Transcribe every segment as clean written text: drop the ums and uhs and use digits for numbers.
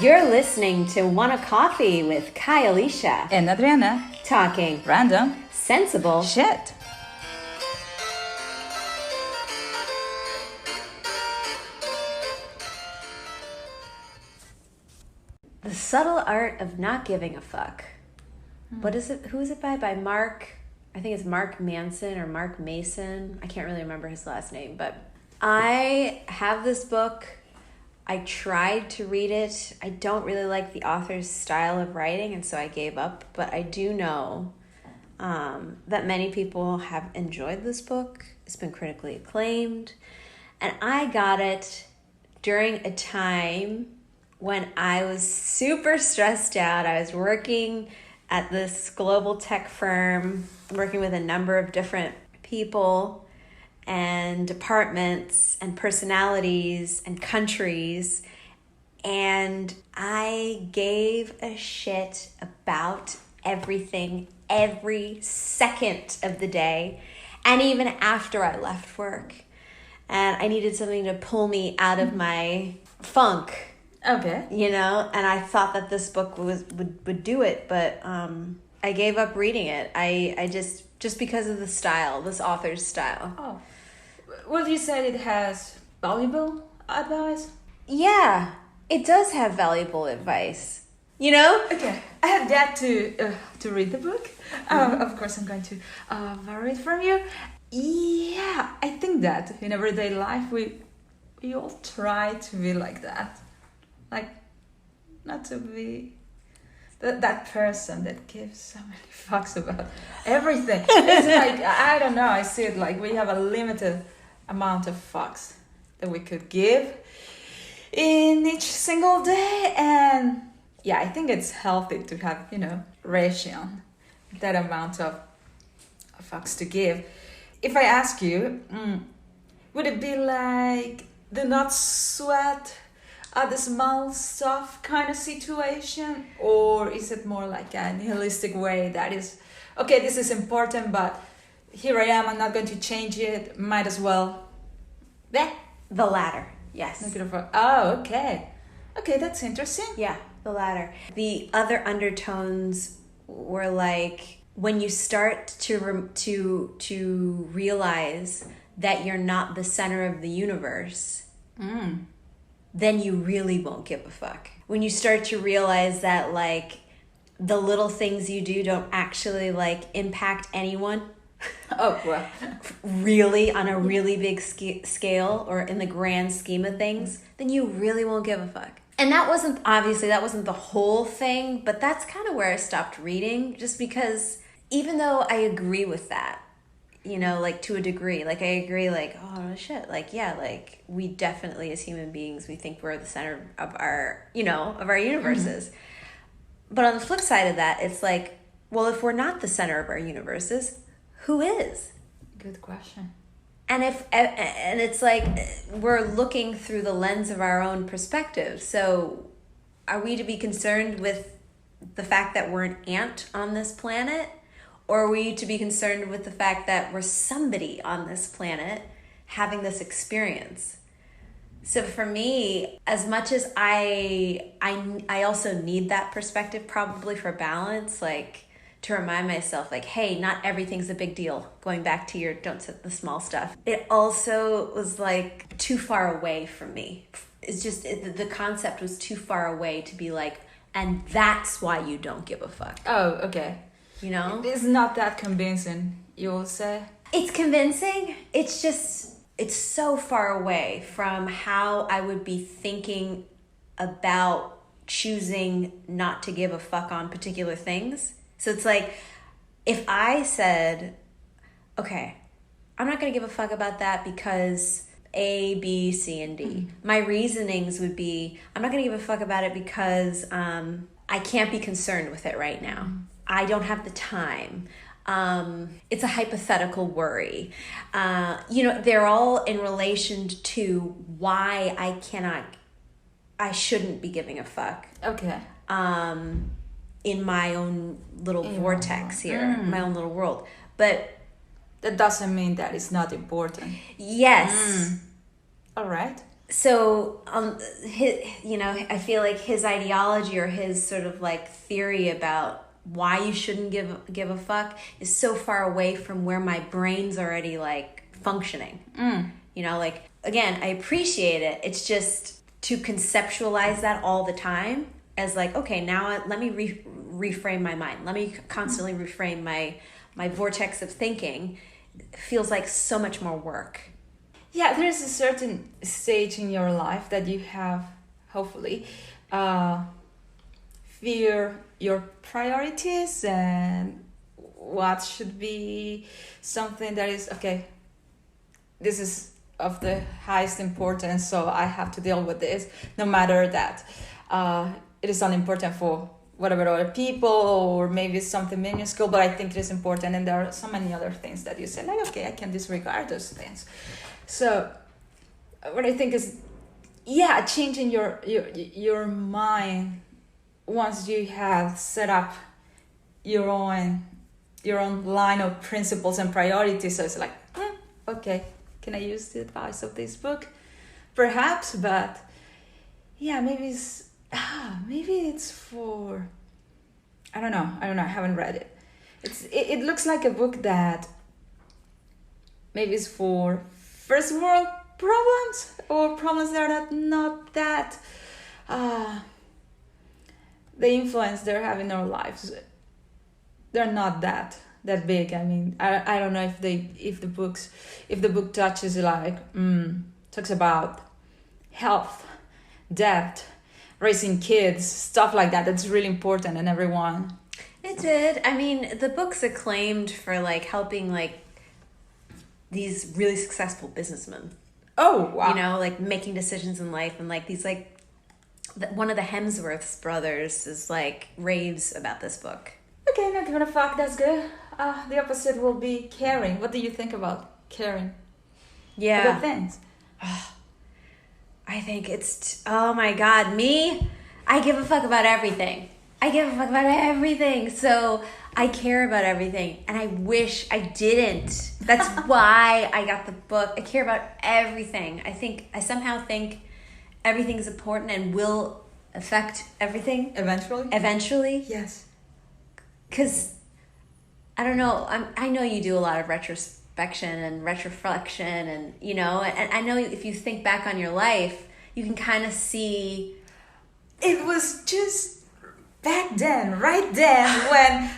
You're listening to Wanna Coffee with Kai Alicia. And Adriana. Talking Random. sensible Shit. The Subtle Art of Not Giving a Fuck. What is it? Who is it by? By Mark, I think it's Mark Manson or Mark Mason. I can't really remember his last name, but I have this book. I tried to read it. I don't really like the author's style of writing, and so I gave up. But I do know that many people have enjoyed this book. It's been critically acclaimed. And I got it during a time when I was super stressed out. I was working at this global tech firm, working with a number of different people and departments and personalities and countries. And I gave a shit about everything every second of the day, and even after I left work. And I needed something to pull me out of my funk. Okay. You know, and I thought that this book would do it, but I gave up reading it. I just because of the style, this author's style. Oh. Well, you said it has valuable advice? Yeah, it does have valuable advice. You know? Okay. I have yet to read the book. Of course, I'm going to borrow it from you. Yeah, I think that in everyday life we all try to be like that. Like, not to be that person that gives so many fucks about everything. It's like, I don't know, I see it like we have a limited amount of fucks that we could give in each single day. And yeah, I think it's healthy to have, ration, that amount of fucks to give. If I ask you, would it be like do not sweat at the small stuff kind of situation, or is it more like a nihilistic way that is, okay, this is important, but here I am, I'm not going to change it, might as well. The latter, yes. Oh, okay. Okay, that's interesting. Yeah, the latter. The other undertones were like when you start to realize that you're not the center of the universe. Then you really won't give a fuck. When you start to realize that like the little things you do don't actually like impact anyone. Oh, well. Really on a really big scale or in the grand scheme of things, then you really won't give a fuck. And that wasn't the whole thing, but that's kind of where I stopped reading, just because even though I agree with that, like to a degree, like I agree, like, oh shit, like, yeah, like we definitely as human beings, we think we're the center of our, of our universes. But on the flip side of that, it's like, well, if we're not the center of our universes, who is? Good question. And it's like we're looking through the lens of our own perspective. So are we to be concerned with the fact that we're an ant on this planet? Or are we to be concerned with the fact that we're somebody on this planet having this experience? So for me, as much as I also need that perspective probably for balance, like to remind myself like, hey, not everything's a big deal. Going back to your don't set the small stuff. It also was like too far away from me. It's just, the concept was too far away to be like, and that's why you don't give a fuck. Oh, okay. It's not that convincing, you will say? It's convincing. It's just, it's so far away from how I would be thinking about choosing not to give a fuck on particular things. So it's like, if I said, okay, I'm not going to give a fuck about that because A, B, C, and D. My reasonings would be, I'm not going to give a fuck about it because I can't be concerned with it right now. I don't have the time. It's a hypothetical worry. They're all in relation to why I shouldn't be giving a fuck. Okay. In my own little vortex here, my own little world. But that doesn't mean that it's not important. Yes. All right. So, I feel like his ideology or his sort of like theory about why you shouldn't give a fuck is so far away from where my brain's already like functioning. Like, again, I appreciate it. It's just to conceptualize that all the time as like, okay, now let me reframe my mind. Let me constantly reframe my vortex of thinking. It feels like so much more work. Yeah, there's a certain stage in your life that you have, hopefully, fear your priorities and what should be something that is, okay, this is of the highest importance, so I have to deal with this, no matter that it is unimportant for whatever other people, or maybe it's something minuscule, but I think it is important, and there are so many other things that you say, like, okay, I can disregard those things. So what I think is, yeah, changing your mind once you have set up your own line of principles and priorities. So it's like, okay, can I use the advice of this book? Perhaps, but yeah, maybe it's for, I don't know, I haven't read it. It looks like a book that maybe is for first world problems, or problems that are not that the influence they're having in our lives, they're not that big. I mean, I don't know if the book touches like talks about health, debt, raising kids, stuff like that. That's really important, and everyone. It did. I mean, the book's acclaimed for like helping like these really successful businessmen. Oh, wow. Like making decisions in life, and like these like one of the Hemsworth brothers is like raves about this book. Okay, not giving a fuck. That's good. The opposite will be caring. What do you think about caring? Yeah. About things. I think it's oh my god, me. I give a fuck about everything. So I care about everything, and I wish I didn't. That's why I got the book. I care about everything. I somehow think everything is important and will affect everything. Eventually? Yes. Because, I don't know, I know you do a lot of retrospection and retroflexion, and, and I know if you think back on your life, you can kind of see... It was just back then, right then, when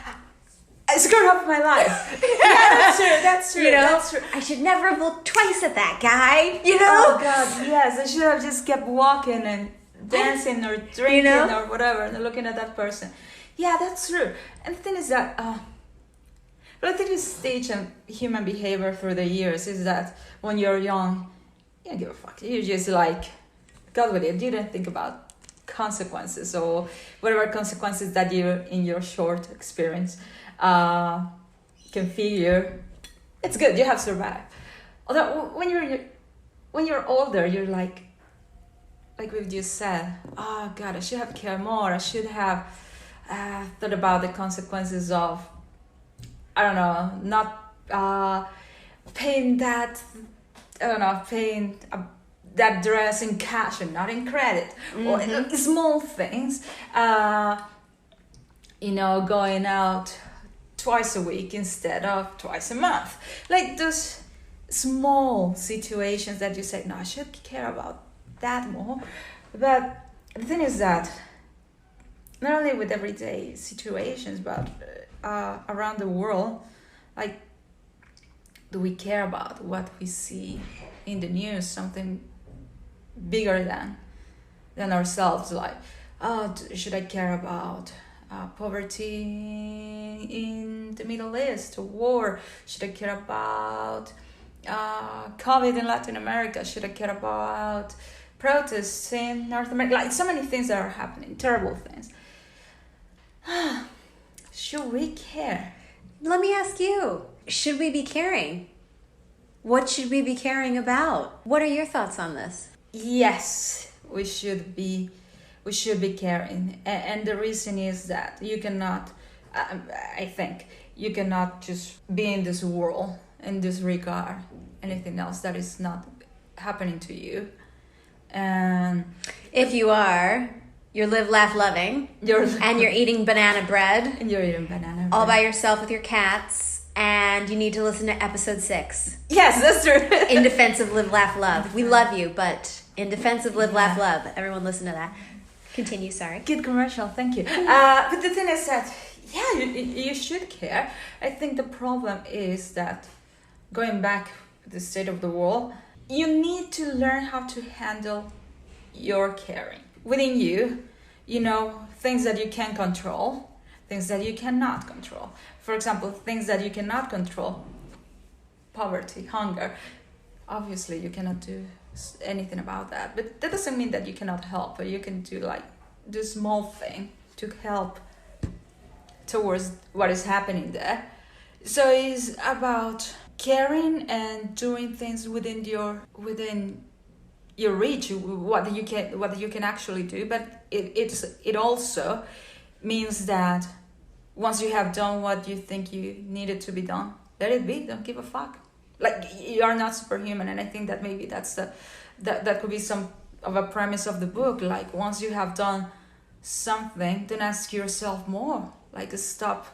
I screwed up my life. Yeah, that's true. That's true. I should never have looked twice at that guy, Oh, God, yes. I should have just kept walking and dancing or drinking or whatever, and looking at that person. Yeah, that's true. And the thing is that, but I think this stage of human behavior through the years is that when you're young, you don't give a fuck. You just like, got with it. You don't think about consequences or whatever consequences that you, in your short experience, can figure. It's good. You have survived. Although when you're older, you're like we've just said, oh God, I should have cared more. I should have thought about the consequences of, I don't know, not paying that, that dress in cash and not in credit, or small things, going out twice a week instead of twice a month, like those small situations that you say, no, I should care about that more. But the thing is that not only with everyday situations, but around the world, like, do we care about what we see in the news, something bigger than ourselves? Like, should I care about poverty in the Middle East, or war? Should I care about COVID in Latin America? Should I care about protests in North America? Like, so many things that are happening, terrible things. Should we care? Let me ask you, should we be caring? What should we be caring about? What are your thoughts on this? Yes, we should be caring, and the reason is that you cannot, I think, you cannot just be in this world and disregard anything else that is not happening to you. And If you are, you're live, laugh, loving, and you're eating banana bread and you're eating banana all bread. by yourself with your cats, and you need to listen to episode 6. Yes, that's true. In defense of live, laugh, love. We love you, but in defense of live, laugh, love. Everyone listen to that. Continue, sorry. Good commercial, thank you. But the thing is that, yeah, you should care. I think the problem is that going back to the state of the world, you need to learn how to handle your caring. Within you, you know, things that you can control, things that you cannot control. For example, things that you cannot control, poverty, hunger. Obviously, you cannot do anything about that, but that doesn't mean that you cannot help, but you can do small thing to help towards what is happening there. So it's about caring and doing things within your reach, what you can actually do. But it also means that once you have done what you think you needed to be done, let it be. Don't give a fuck. Like, you are not superhuman, and I think that maybe that could be some of a premise of the book. Like, once you have done something, then ask yourself more. Like, stop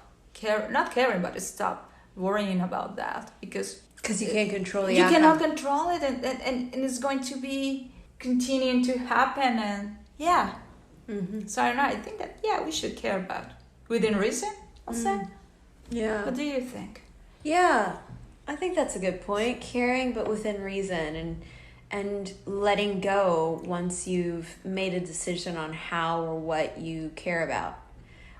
not caring, but stop worrying about that, because you can't control the you outcome. cannot control it, and it's going to be continuing to happen. And yeah, so I don't know. I think that we should care about within reason. I'll say. Yeah. What do you think? Yeah, I think that's a good point. Caring, but within reason, and letting go once you've made a decision on how or what you care about,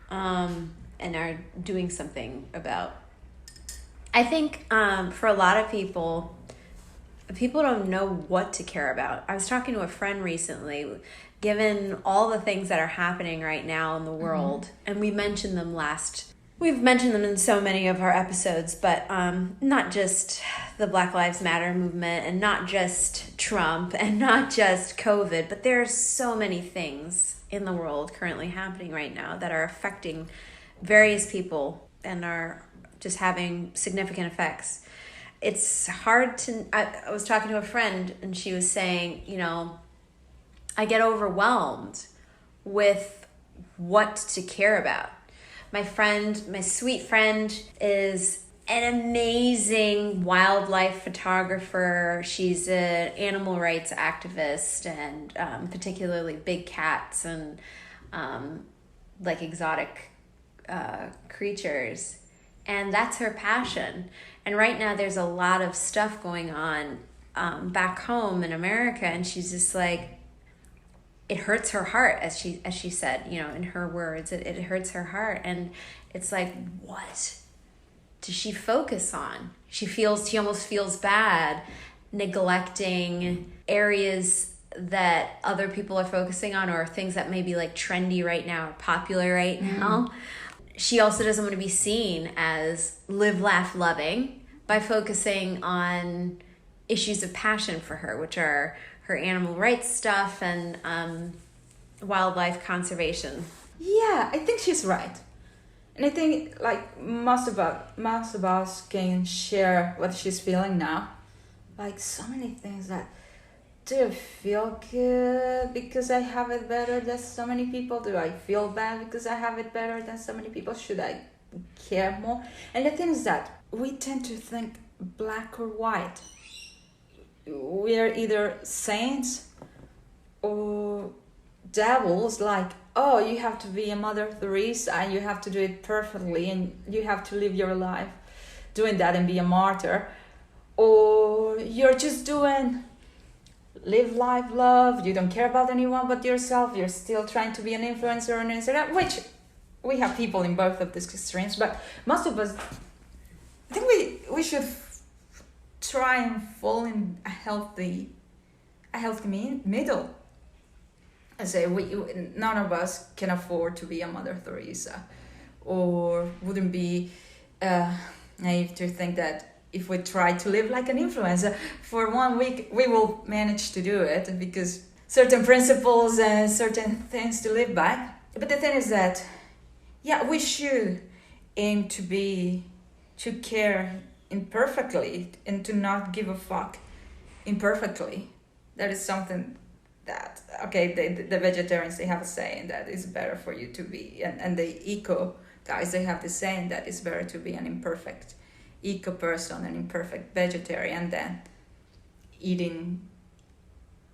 and are doing something about. I think for a lot of people don't know what to care about. I was talking to a friend recently, given all the things that are happening right now in the world, and we've mentioned them in so many of our episodes, but not just the Black Lives Matter movement, and not just Trump, and not just COVID, but there's so many things in the world currently happening right now that are affecting various people and are just having significant effects. It's hard to... I was talking to a friend, and she was saying, I get overwhelmed with what to care about. My sweet friend, is an amazing wildlife photographer. She's an animal rights activist, and particularly big cats and exotic creatures. And that's her passion. And right now there's a lot of stuff going on back home in America, and she's just like, it hurts her heart, as she said, in her words, it hurts her heart. And it's like, what does she focus on? She almost feels bad neglecting areas that other people are focusing on, or things that may be like trendy right now, or popular right now. She also doesn't want to be seen as live, laugh, loving by focusing on issues of passion for her, which are her animal rights stuff and wildlife conservation. Yeah, I think she's right. And I think most of us can share what she's feeling now. Like, so many things that, do I feel good because I have it better than so many people? Do I feel bad because I have it better than so many people? Should I care more? And the thing is that we tend to think black or white. We're either saints or devils, like, oh, you have to be a Mother Teresa and you have to do it perfectly and you have to live your life doing that and be a martyr. Or you're just doing live, life, love, you don't care about anyone but yourself, you're still trying to be an influencer on Instagram, which we have people in both of these extremes, but most of us, I think we should try and fall in a healthy middle. I say none of us can afford to be a Mother Teresa, or wouldn't be naive to think that if we try to live like an influencer for 1 week, we will manage to do it, because certain principles and certain things to live by. But the thing is that, we should aim to care imperfectly and to not give a fuck imperfectly. That is something that okay, the vegetarians, they have a saying that it's better for you to be, and the eco guys, they have the saying that it's better to be an imperfect eco person, an imperfect vegetarian, than eating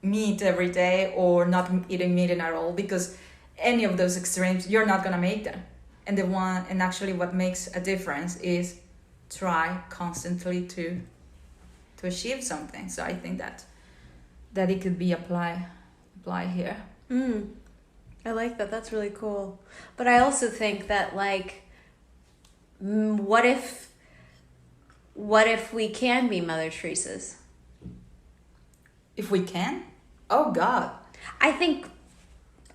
meat every day or not eating meat at all, because any of those extremes, you're not gonna make them. And actually what makes a difference is try constantly to achieve something. So I think that it could be apply here. I like that. That's really cool. But I also think that, like, what if we can be Mother Teresa's? If we can? Oh God. I think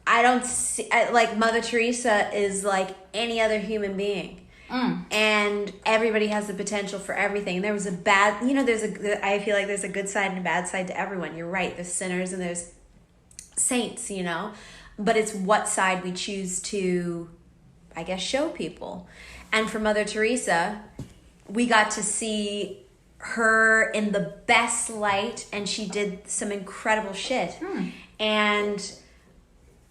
I don't see, like, Mother Teresa is like any other human being. And everybody has the potential for everything. There was a bad, I feel like there's a good side and a bad side to everyone. You're right. There's sinners and there's saints, but it's what side we choose to, I guess, show people. And for Mother Teresa, we got to see her in the best light, and she did some incredible shit. And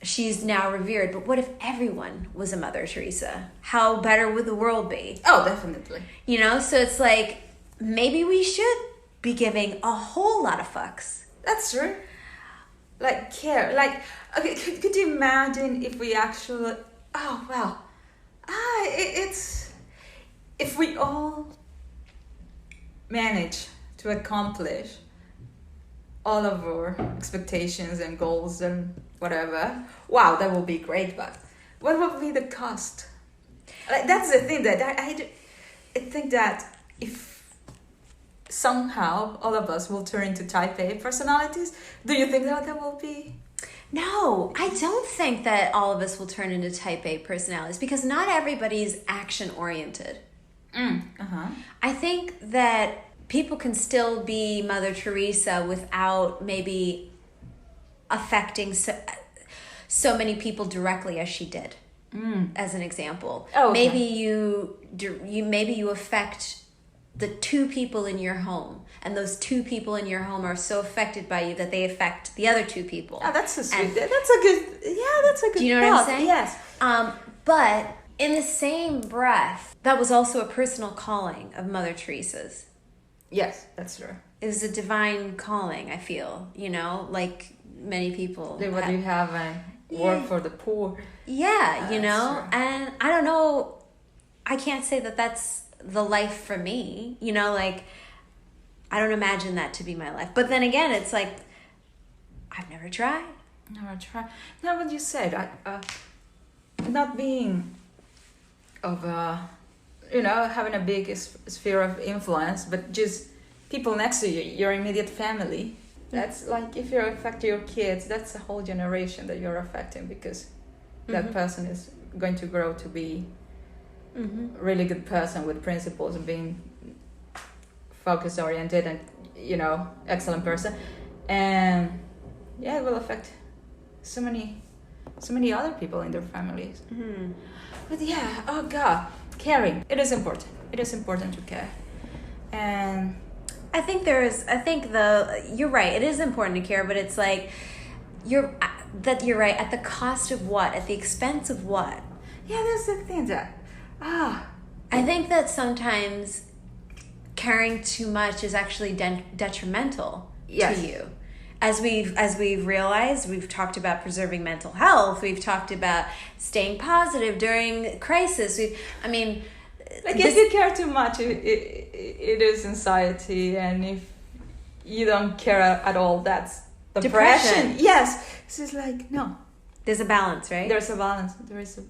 she's now revered. But what if everyone was a Mother Teresa? How better would the world be? Oh, definitely. So it's like, maybe we should be giving a whole lot of fucks. That's true. Like, care. Like, okay, could you imagine if we actually... Oh, well. It's... If we all manage to accomplish all of our expectations and goals and whatever, wow, that would be great. But what would be the cost? Like, that's the thing that I think that if somehow all of us will turn into type A personalities, do you think that will be? No, I don't think that all of us will turn into type A personalities, because not everybody's action oriented. I think that people can still be Mother Teresa without maybe affecting so many people directly as she did. As an example, okay. maybe you affect the two people in your home, and those two people in your home are so affected by you that they affect the other two people. Oh, that's so sweet. That's a good. Do you know what I'm saying? Yes. But in the same breath, that was also a personal calling of Mother Teresa's. Yes, that's true. It was a divine calling, I feel, like many people. They would have a work for the poor. Yeah, true. And I don't know, I can't say that that's the life for me, I don't imagine that to be my life. But then again, it's like, I've never tried. Now, what you said, not being of having a big sphere of influence, but just people next to you, your immediate family. That's like, if you affect your kids, that's a whole generation that you're affecting, because that person is going to grow to be a really good person with principles and being focus oriented and excellent person. And it will affect so many other people in their families. But oh God, caring, it is important to care. And I think you're right, it is important to care, but it's like you're right, at the cost of what? At the expense of what? Yeah, that's the thing that I think that sometimes caring too much is actually detrimental to you. As we've realized, we've talked about preserving mental health. We've talked about staying positive during crisis. If you care too much, it is anxiety, and if you don't care at all, that's depression. Yes, it's just like, no. There's a balance, right? There's a balance. There is a